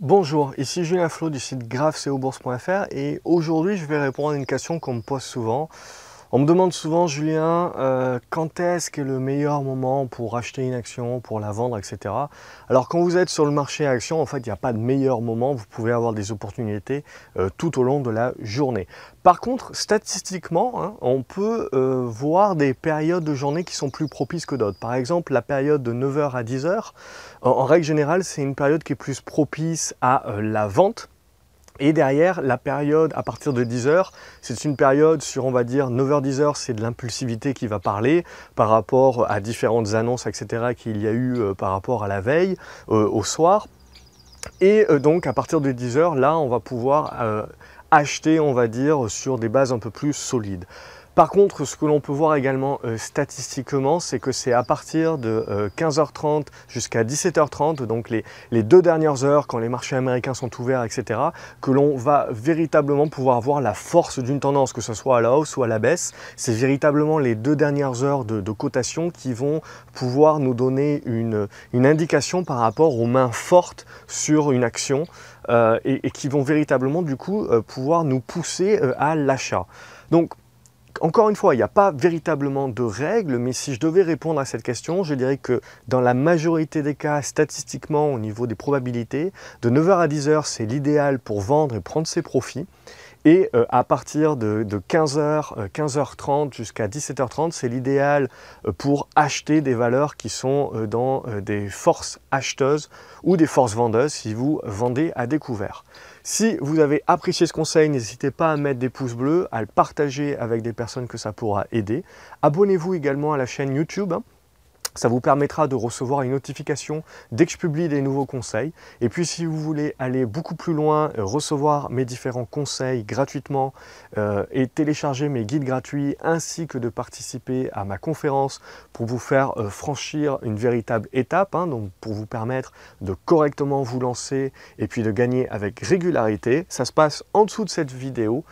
Bonjour, ici Julien Flot du site graphseobourse.fr et aujourd'hui je vais répondre à une question qu'on me pose souvent. On me demande souvent, Julien, quand est-ce qu'est le meilleur moment pour acheter une action, pour la vendre, etc. Alors quand vous êtes sur le marché action, en fait, il n'y a pas de meilleur moment. Vous pouvez avoir des opportunités tout au long de la journée. Par contre, statistiquement, hein, on peut voir des périodes de journée qui sont plus propices que d'autres. Par exemple, la période de 9 h à 10 h, en règle générale, c'est une période qui est plus propice à la vente. Et derrière, la période à partir de 10 h, c'est une période sur, on va dire, 9 h 10 h, c'est de l'impulsivité qui va parler par rapport à différentes annonces, etc. qu'il y a eu par rapport à la veille, au soir. Et donc, à partir de 10 h, là, on va pouvoir acheter, on va dire, sur des bases un peu plus solides. Par contre, ce que l'on peut voir également statistiquement, c'est que c'est à partir de 15 h 30 jusqu'à 17 h 30, donc les deux dernières heures, quand les marchés américains sont ouverts, etc., que l'on va véritablement pouvoir voir la force d'une tendance, que ce soit à la hausse ou à la baisse. C'est véritablement les deux dernières heures de cotation qui vont pouvoir nous donner une indication par rapport aux mains fortes sur une action et qui vont véritablement du coup pouvoir nous pousser à l'achat. Donc, encore une fois, il n'y a pas véritablement de règles, mais si je devais répondre à cette question, je dirais que dans la majorité des cas, statistiquement, au niveau des probabilités, de 9 h à 10 h, c'est l'idéal pour vendre et prendre ses profits. Et à partir de 15 h, 15 h 30 jusqu'à 17 h 30, c'est l'idéal pour acheter des valeurs qui sont dans des forces acheteuses ou des forces vendeuses si vous vendez à découvert. Si vous avez apprécié ce conseil, n'hésitez pas à mettre des pouces bleus, à le partager avec des personnes que ça pourra aider. Abonnez-vous également à la chaîne YouTube. Ça vous permettra de recevoir une notification dès que je publie des nouveaux conseils. Et puis si vous voulez aller beaucoup plus loin, recevoir mes différents conseils gratuitement et télécharger mes guides gratuits ainsi que de participer à ma conférence pour vous faire franchir une véritable étape, hein, donc pour vous permettre de correctement vous lancer et puis de gagner avec régularité, ça se passe en dessous de cette vidéo.